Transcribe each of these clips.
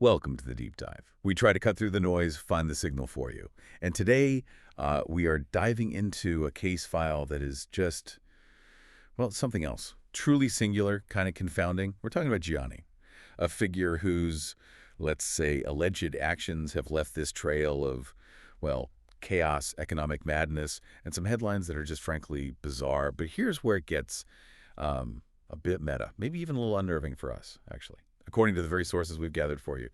Welcome to the Deep Dive. We try to cut through the noise, find the signal for you. And today, we are diving into a case file that is just, well, something else. Truly singular, kind of confounding. We're talking about Gianni, a figure whose, let's say, alleged actions have left this trail of, well, chaos, economic madness, and some headlines that are just frankly bizarre. But here's where it gets a bit meta, maybe even a little unnerving for us, actually. According to the very sources we've gathered for you,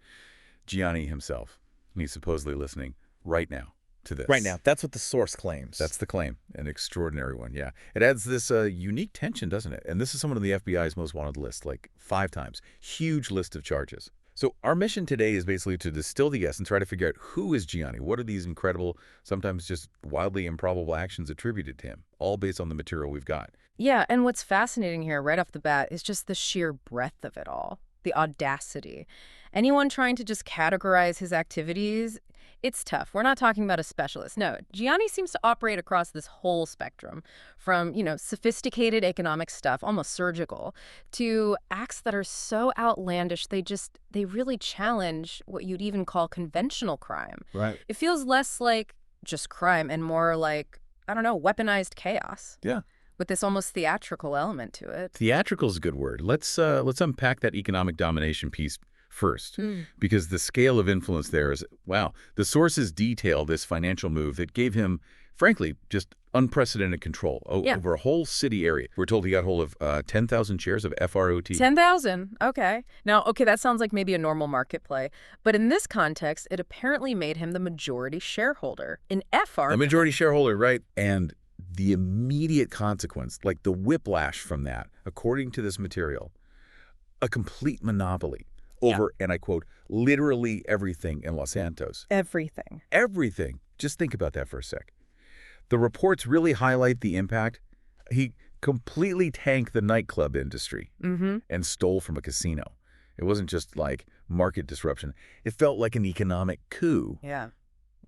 Gianni himself, and he's supposedly listening right now to this. Right now. That's what the source claims. That's the claim. An extraordinary one, yeah. It adds this unique tension, doesn't it? And this is someone on the FBI's most wanted list, like 5 times. Huge list of charges. So our mission today is basically to distill the essence, try to figure out who is Gianni? What are these incredible, sometimes just wildly improbable actions attributed to him, all based on the material we've got. Yeah, and what's fascinating here right off the bat is just the sheer breadth of it all. The audacity. Anyone trying to just categorize his activities, it's tough. We're not talking about a specialist. No, Gianni seems to operate across this whole spectrum from, sophisticated economic stuff, almost surgical, to acts that are so outlandish they really challenge what you'd even call conventional crime. Right. It feels less like just crime and more like, weaponized chaos. Yeah. With this almost theatrical element to it. Theatrical is a good word. Let's unpack that economic domination piece first, because the scale of influence there is, wow. The sources detail this financial move that gave him, frankly, just unprecedented control over a whole city area. We're told he got hold of 10,000 shares of FROT. 10,000. Okay. Now, that sounds like maybe a normal market play. But in this context, it apparently made him the majority shareholder in FR. The majority shareholder, right? And the immediate consequence, like the whiplash from that, according to this material, a complete monopoly over, and I quote, literally everything in Los Santos. Everything. Everything. Just think about that for a sec. The reports really highlight the impact. He completely tanked the nightclub industry and stole from a casino. It wasn't just like market disruption. It felt like an economic coup. Yeah.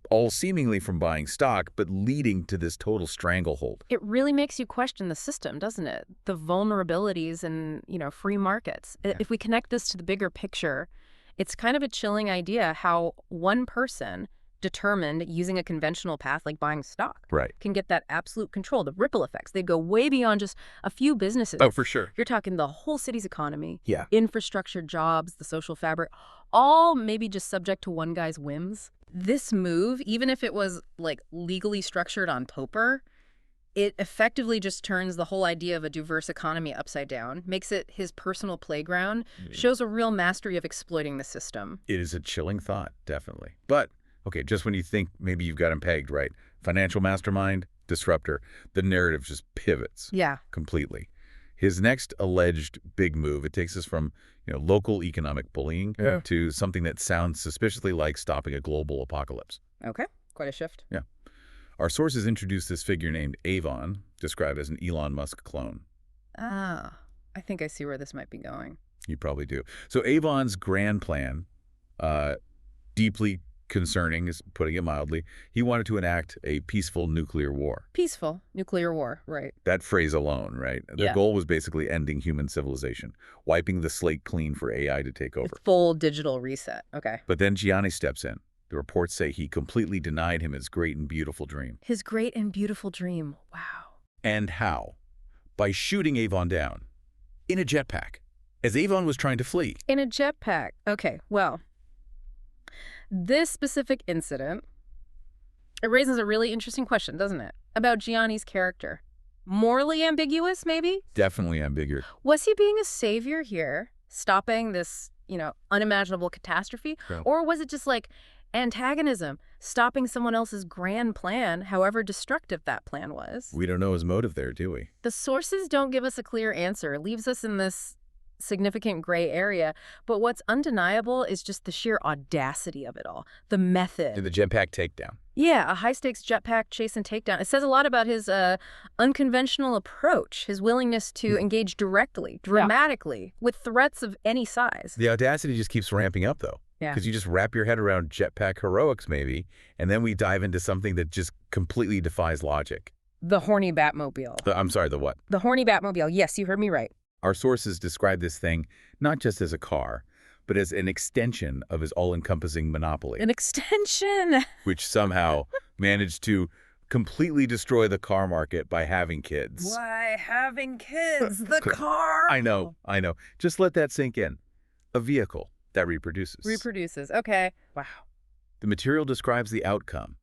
All seemingly from buying stock, but leading to this total stranglehold. It really makes you question the system, doesn't it? The vulnerabilities in, free markets. Yeah. If we connect this to the bigger picture, it's kind of a chilling idea how one person determined using a conventional path like buying stock can get that absolute control, the ripple effects. They go way beyond just a few businesses. Oh, for sure. You're talking the whole city's economy, yeah, infrastructure, jobs, the social fabric, all maybe just subject to one guy's whims. This move, even if it was like legally structured on paper, it effectively just turns the whole idea of a diverse economy upside down, makes it his personal playground, shows a real mastery of exploiting the system. It is a chilling thought, definitely. But, okay, just when you think maybe you've got him pegged, right? Financial mastermind, disruptor, the narrative just pivots. Yeah. Completely. His next alleged big move, it takes us from local economic bullying to something that sounds suspiciously like stopping a global apocalypse. Okay, quite a shift. Yeah. Our sources introduced this figure named Avon, described as an Elon Musk clone. Ah, I think I see where this might be going. You probably do. So Avon's grand plan, deeply concerning, is putting it mildly. He wanted to enact a peaceful nuclear war. Peaceful nuclear war, right. That phrase alone, right? The goal was basically ending human civilization, wiping the slate clean for AI to take over. It's full digital reset, okay. But then Gianni steps in. The reports say he completely denied him his great and beautiful dream. His great and beautiful dream, wow. And how? By shooting Avon down in a jetpack, as Avon was trying to flee. In a jetpack, okay, well. This specific incident, it raises a really interesting question, doesn't it? About Gianni's character. Morally ambiguous, maybe? Definitely ambiguous. Was he being a savior here, stopping this, unimaginable catastrophe? Yeah. Or was it just like antagonism, stopping someone else's grand plan, however destructive that plan was? We don't know his motive there, do we? The sources don't give us a clear answer. It leaves us in this significant gray area, but what's undeniable is just the sheer audacity of it all, the method. The jetpack takedown. Yeah, a high-stakes jetpack chase and takedown. It says a lot about his unconventional approach, his willingness to engage directly, dramatically, with threats of any size. The audacity just keeps ramping up, though. Yeah. Because you just wrap your head around jetpack heroics, maybe, and then we dive into something that just completely defies logic. The horny Batmobile. I'm sorry, the what? The horny Batmobile. Yes, you heard me right. Our sources describe this thing not just as a car, but as an extension of his all-encompassing monopoly, An extension. which somehow managed to completely destroy the car market by having kids. Why having kids? The car. I know. Just let that sink in. A vehicle that reproduces. Reproduces. Okay. Wow. The material describes the outcome.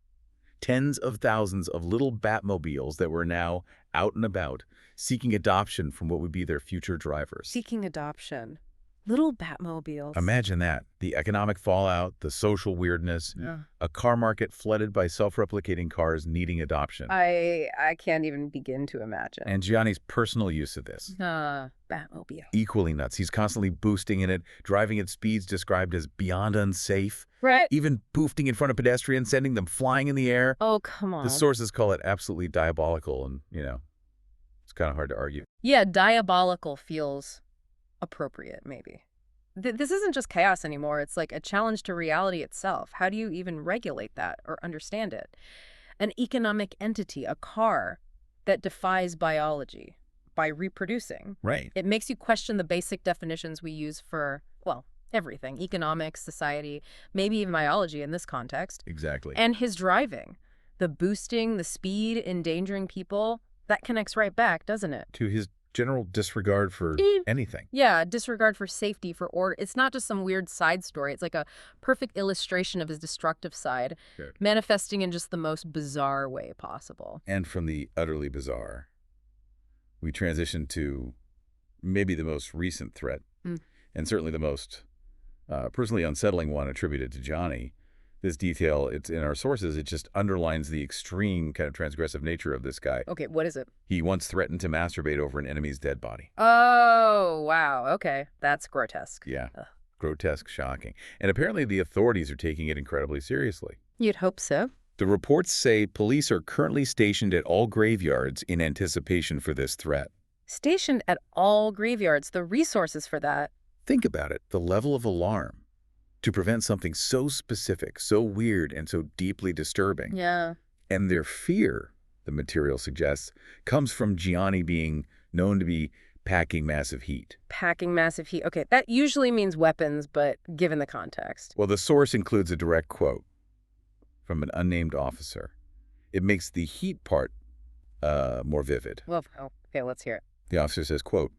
Tens of thousands of little Batmobiles that were now out and about, seeking adoption from what would be their future drivers. Seeking adoption. Little Batmobiles. Imagine that. The economic fallout, the social weirdness, Yeah. a car market flooded by self-replicating cars needing adoption. I can't even begin to imagine. And Gianni's personal use of this. Batmobile. Equally nuts. He's constantly boosting in it, driving at speeds described as beyond unsafe, Right. even boosting in front of pedestrians, sending them flying in the air. Oh, come on. The sources call it absolutely diabolical, and, it's kind of hard to argue. Yeah, diabolical feels appropriate, maybe. This isn't just chaos anymore. It's like a challenge to reality itself. How do you even regulate that or understand it? An economic entity, a car that defies biology by reproducing. Right. It makes you question the basic definitions we use for, well, everything. Economics, society, maybe even biology in this context. Exactly. And his driving, the boosting, the speed, endangering people, that connects right back, doesn't it? To his general disregard for anything. Yeah, disregard for safety, for order. It's not just some weird side story. It's like a perfect illustration of his destructive side, Good. manifesting in just the most bizarre way possible. And from the utterly bizarre, we transition to maybe the most recent threat, and certainly the most personally unsettling one attributed to Gianni. This detail, it's in our sources, it just underlines the extreme kind of transgressive nature of this guy. Okay, what is it? He once threatened to masturbate over an enemy's dead body. Oh, wow. Okay, that's grotesque. Yeah, Ugh. grotesque, shocking. And apparently the authorities are taking it incredibly seriously. You'd hope so. The reports say police are currently stationed at all graveyards in anticipation for this threat. Stationed at all graveyards, the resources for that. Think about it, the level of alarm to prevent something so specific, so weird, and so deeply disturbing. Yeah. And their fear, the material suggests, comes from Gianni being known to be packing massive heat. Packing massive heat. Okay, that usually means weapons, but given the context. Well, the source includes a direct quote from an unnamed officer. It makes the heat part more vivid. Well, okay, let's hear it. The officer says, quote,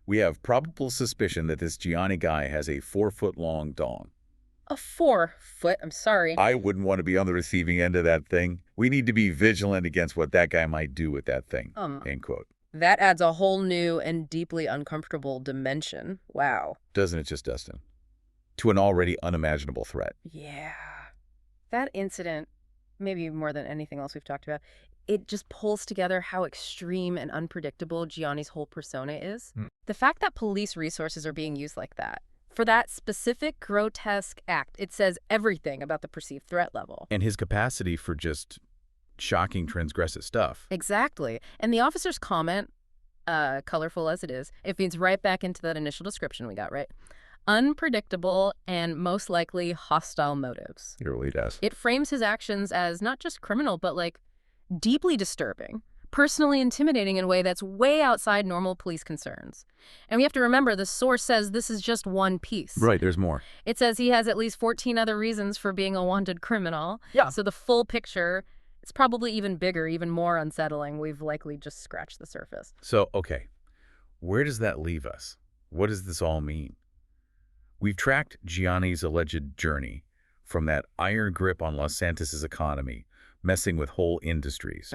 "We have probable suspicion that this Gianni guy has a 4-foot-long dong." A 4-foot, I'm sorry. I wouldn't want to be on the receiving end of that thing. We need to be vigilant against what that guy might do with that thing, end quote. That adds a whole new and deeply uncomfortable dimension. Wow. Doesn't it just, Dustin? To an already unimaginable threat. Yeah. That incident, maybe more than anything else we've talked about, it just pulls together how extreme and unpredictable Gianni's whole persona is. The fact that police resources are being used like that, for that specific grotesque act, it says everything about the perceived threat level. And his capacity for just shocking, transgressive stuff. Exactly. And the officer's comment, colorful as it is, it feeds right back into that initial description we got, right? Unpredictable and most likely hostile motives. It really does. It frames his actions as not just criminal, but like deeply disturbing, personally intimidating in a way that's way outside normal police concerns. And we have to remember the source says this is just one piece. Right, there's more. It says he has at least 14 other reasons for being a wanted criminal. Yeah. So the full picture, it's probably even bigger, even more unsettling. We've likely just scratched the surface. So, okay, where does that leave us? What does this all mean? We've tracked Gianni's alleged journey from that iron grip on Los Santos' economy, messing with whole industries,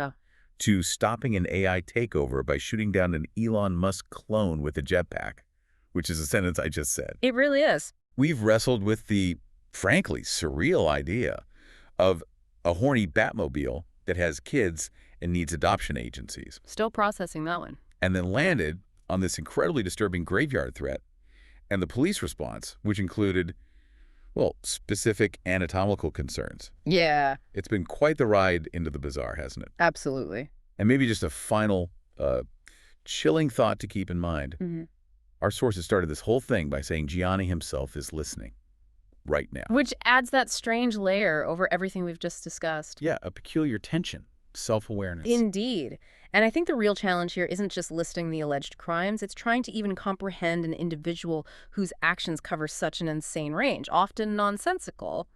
to stopping an AI takeover by shooting down an Elon Musk clone with a jetpack, which is a sentence I just said. It really is. We've wrestled with the, frankly, surreal idea of a horny Batmobile that has kids and needs adoption agencies, Still processing that one. and then landed on this incredibly disturbing graveyard threat and the police response, which included, well, specific anatomical concerns. Yeah, It's been quite the ride into the bizarre, hasn't it? absolutely. And maybe just a final chilling thought to keep in mind. Mm-hmm. Our sources started this whole thing by saying Gianni himself is listening right now. Which adds that strange layer over everything we've just discussed. Yeah, a peculiar tension. Self-awareness. Indeed. And I think the real challenge here isn't just listing the alleged crimes, it's trying to even comprehend an individual whose actions cover such an insane range, often nonsensical.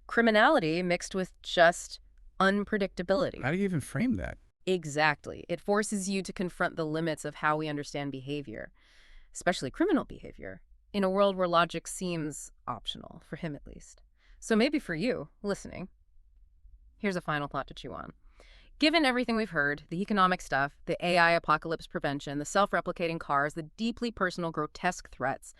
Criminality mixed with just unpredictability. How do you even frame that? Exactly. It forces you to confront the limits of how we understand behavior, especially criminal behavior, in a world where logic seems optional, for him at least. So maybe for you, listening, here's a final thought to chew on. Given everything we've heard, the economic stuff, the AI apocalypse prevention, the self-replicating cars, the deeply personal, grotesque threats,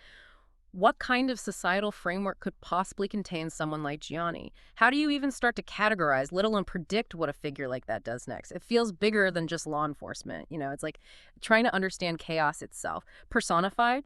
what kind of societal framework could possibly contain someone like Gianni? How do you even start to categorize, let alone predict what a figure like that does next? It feels bigger than just law enforcement. It's like trying to understand chaos itself, personified